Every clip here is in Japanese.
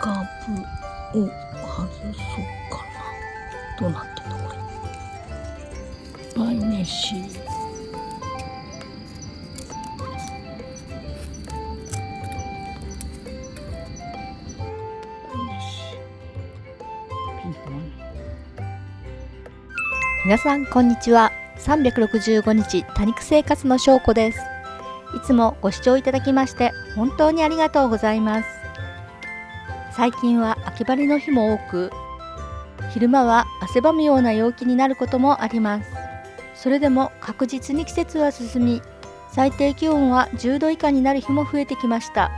カブを外そうかな。どうなってんのこれ。パイ飯。皆さんこんにちは。365日多肉生活のしょうこです。いつもご視聴いただきまして本当にありがとうございます。最近は秋晴れの日も多く、昼間は汗ばむような陽気になることもあります。それでも確実に季節は進み、最低気温は10度以下になる日も増えてきました。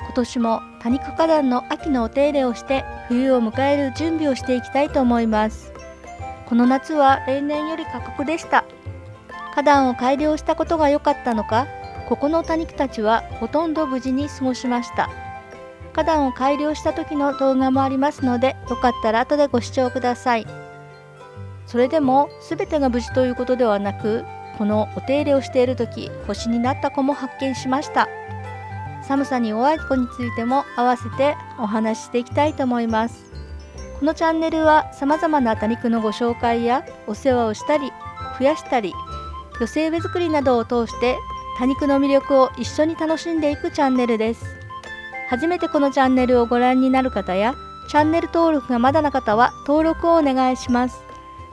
今年も多肉花壇の秋のお手入れをして冬を迎える準備をしていきたいと思います。この夏は例年より過酷でした。花壇を改良したことが良かったのか、ここの多肉たちはほとんど無事に過ごしました。花壇を改良した時の動画もありますので、よかったら後でご視聴ください。それでも全てが無事ということではなく、このお手入れをしている時、星になった子も発見しました。寒さに弱い子についても合わせてお話ししていきたいと思います。このチャンネルは様々な多肉のご紹介やお世話をしたり増やしたり、寄せ植え作りなどを通して多肉の魅力を一緒に楽しんでいくチャンネルです。初めてこのチャンネルをご覧になる方やチャンネル登録がまだの方は登録をお願いします。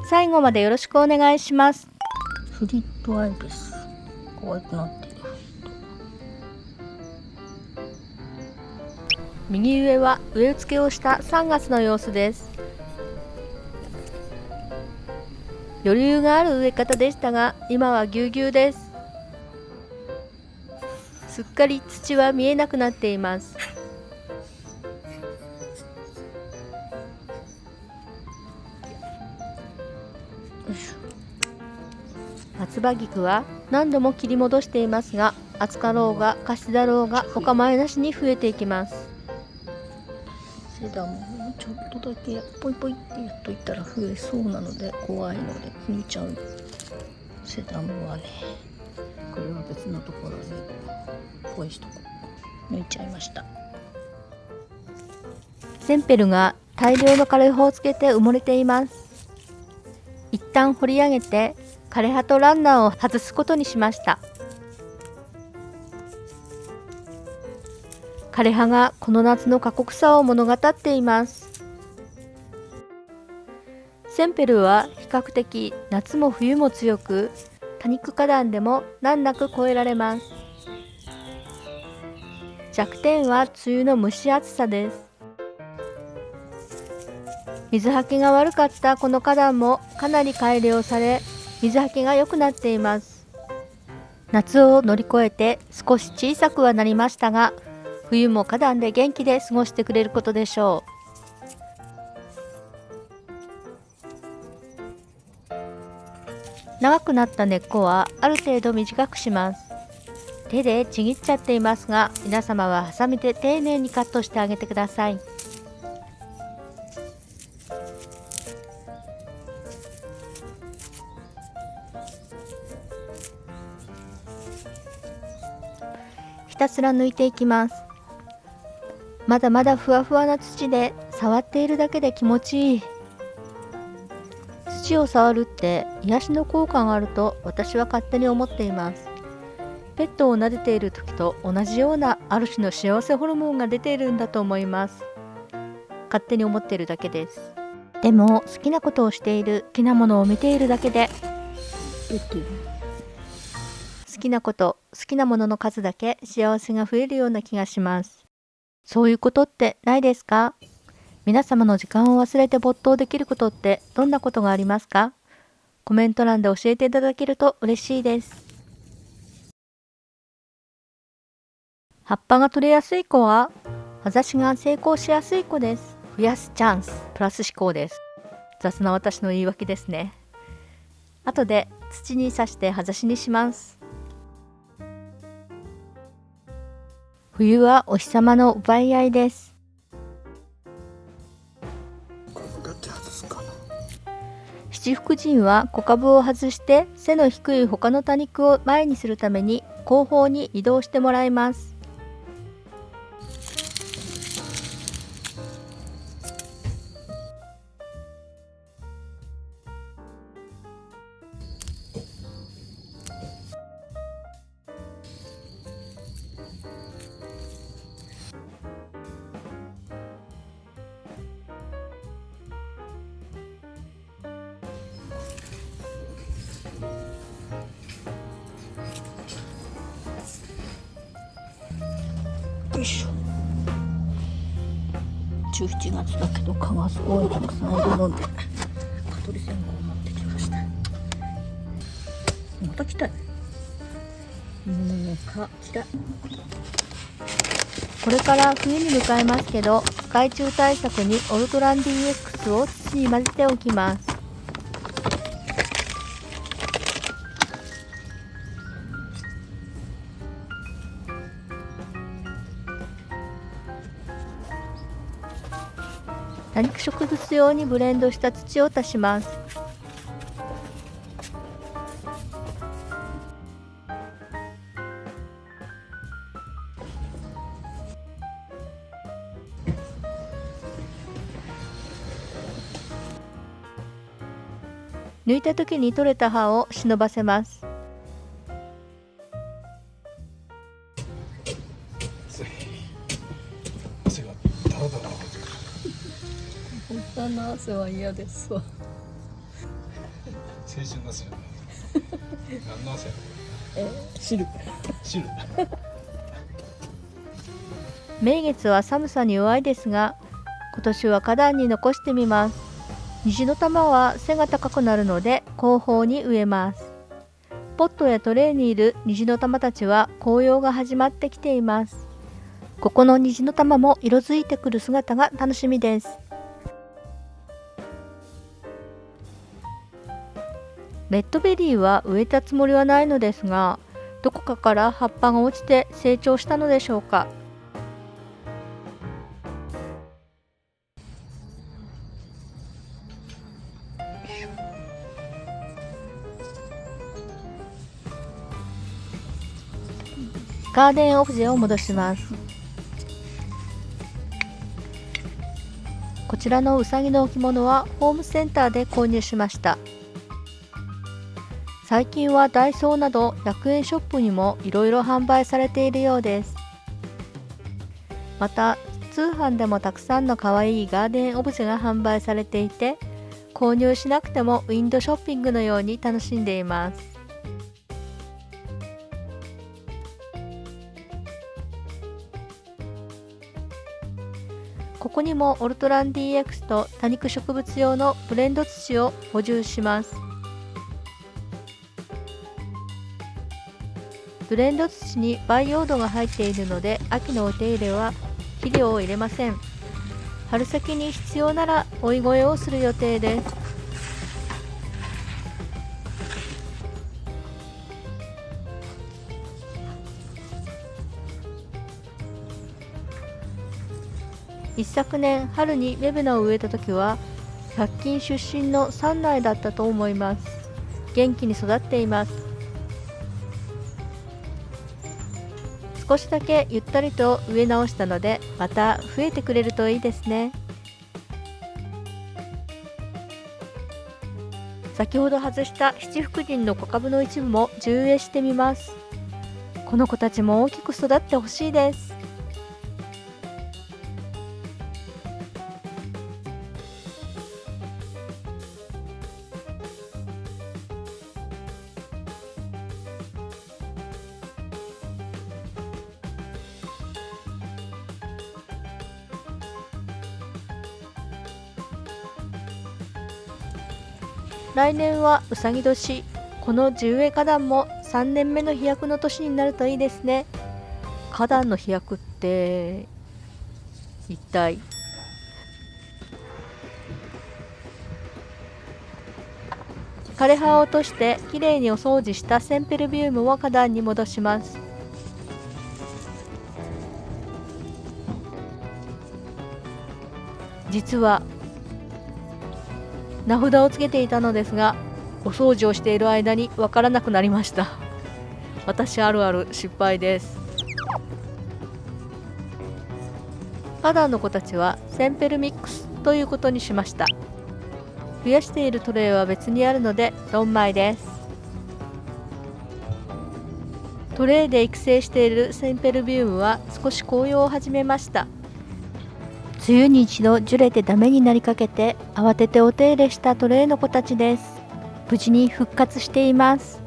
最後までよろしくお願いします。フリットアイビス。可愛くなってる。右上は植え付けをした3月の様子です。余裕がある植え方でしたが、今はぎゅうぎゅうです。すっかり土は見えなくなっています。松葉菊は何度も切り戻していますが、厚かろうがカシだろうがお構いなしに増えていきます。セダムをちょっとだけポイポイってやっといたら増えそうなので怖いので抜いちゃう。セダムはね、これは別のところにポイしとこう。抜いちゃいました。センペルが大量の枯れ葉をつけて埋もれています。一旦掘り上げて枯葉とランナーを外すことにしました。枯葉がこの夏の過酷さを物語っています。センペルは比較的夏も冬も強く、多肉花壇でも難なく越えられます。弱点は梅雨の蒸し暑さです。水はけが悪かったこの花壇もかなり改良され、水はけが良くなっています。夏を乗り越えて少し小さくはなりましたが、冬も花壇で元気で過ごしてくれることでしょう。長くなった根っこはある程度短くします。手でちぎっちゃっていますが、皆様はハサミで丁寧にカットしてあげてください。ひたすら抜いていきます。まだまだふわふわな土で触っているだけで気持ちいい。土を触るって癒しの効果があると私は勝手に思っています。ペットを撫でている時と同じようなある種の幸せホルモンが出ているんだと思います。勝手に思っているだけです。でも好きなことをしている、好きなものを見ているだけで、好きなこと、好きなものの数だけ幸せが増えるような気がします。そういうことってないですか？皆様の時間を忘れて没頭できることってどんなことがありますか？コメント欄で教えていただけると嬉しいです。葉っぱが取れやすい子は葉ざしが成功しやすい子です。増やすチャンスプラス思考です。雑な私の言い訳ですね。後で土に刺して葉ざしにします。冬はお日様の奪い合いです。七福神は小株を外して背の低い他の多肉を前にするために後方に移動してもらいます。いしょ。11月だけど蚊がすごいたくさんいるので蚊取り線香を持ってきました。また来たよ。もう蚊嫌い。これから冬に向かいますけど、害虫対策にオルトラン DX を土に混ぜておきます。多肉植物用にブレンドした土を足します。抜いた時に取れた葉を忍ばせます。汗がダラダラ出てくる。本当の汗は嫌ですわ。青春の汗じゃない。何の汗やろ。汁。汁。名月は寒さに弱いですが、今年は花壇に残してみます。虹の玉は背が高くなるので後方に植えます。ポットやトレーにいる虹の玉たちは紅葉が始まってきています。ここの虹の玉も色づいてくる姿が楽しみです。レッドベリーは植えたつもりはないのですが、どこかから葉っぱが落ちて成長したのでしょうか。ガーデンオブジェを戻します。こちらのうさぎの置物はホームセンターで購入しました。最近はダイソーなど100円ショップにもいろいろ販売されているようです。また通販でもたくさんのかわいいガーデンオブジェが販売されていて、購入しなくてもウィンドウショッピングのように楽しんでいます。ここにもオルトラン DX と多肉植物用のブレンド土を補充します。ブレンド土に培養土が入っているので、秋のお手入れは肥料を入れません。春先に必要なら追い越えをする予定です。一昨年春にメブナを植えた時は100均出身の3苗だったと思います。元気に育っています。少しだけゆったりと植え直したので、また増えてくれるといいですね。先ほど外した七福神の小株の一部も重植えしてみます。この子たちも大きく育ってほしいです。来年はうさぎ年、この地植え花壇も3年目の飛躍の年になるといいですね。花壇の飛躍って一体。枯葉を落としてきれいにお掃除したセンペルビウムを花壇に戻します。実は名札をつけていたのですが、お掃除をしている間にわからなくなりました。私あるある失敗です。花壇の子たちはセンペルミックスということにしました。増やしているトレイは別にあるのでドンマイです。トレイで育成しているセンペルビウムは少し紅葉を始めました。梅雨に一度樹れてダメになりかけて慌ててお手入れしたトレイの子たちです。無事に復活しています。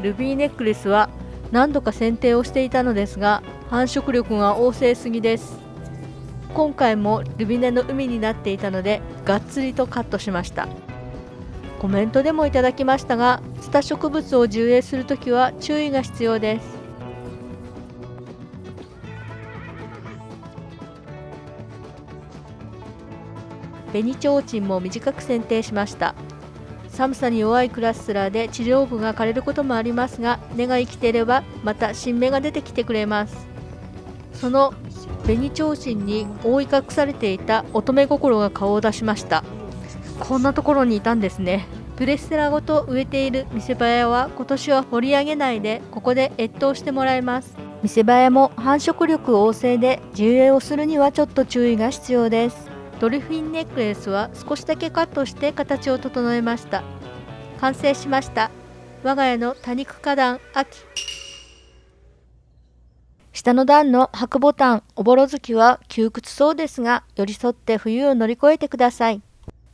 ルビーネックレスは何度か剪定をしていたのですが、繁殖力が旺盛すぎです。今回もルビネの海になっていたので、がっつりとカットしました。コメントでもいただきましたが、ツタ植物を樹営するときは注意が必要です。紅ちょうちんも短く剪定しました。寒さに弱いクラッスラーで治療部が枯れることもありますが、根が生きていればまた新芽が出てきてくれます。その紅ちょうちんに覆い隠されていた乙女心が顔を出しました。こんなところにいたんですね。プレステラごと植えている見せ場屋は今年は掘り上げないで、ここで越冬してもらいます。見せ場屋も繁殖力旺盛で、樹営をするにはちょっと注意が必要です。ドルフィンネックレスは少しだけカットして形を整えました。完成しました。我が家の多肉花壇秋。下の段の白ボタンおぼろ月は窮屈そうですが、寄り添って冬を乗り越えてください。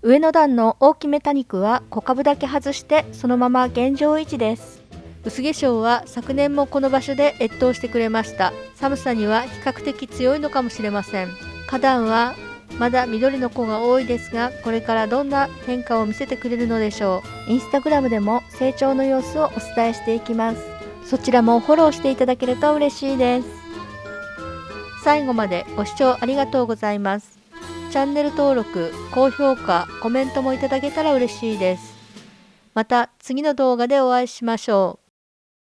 上の段の大きめ多肉は小株だけ外してそのまま現状維持です。薄化粧は昨年もこの場所で越冬してくれました。寒さには比較的強いのかもしれません。花壇はまだ緑の子が多いですが、これからどんな変化を見せてくれるのでしょう。インスタグラムでも成長の様子をお伝えしていきます。そちらもフォローしていただけると嬉しいです。最後までご視聴ありがとうございます。チャンネル登録、高評価、コメントもいただけたら嬉しいです。また次の動画でお会いしましょう。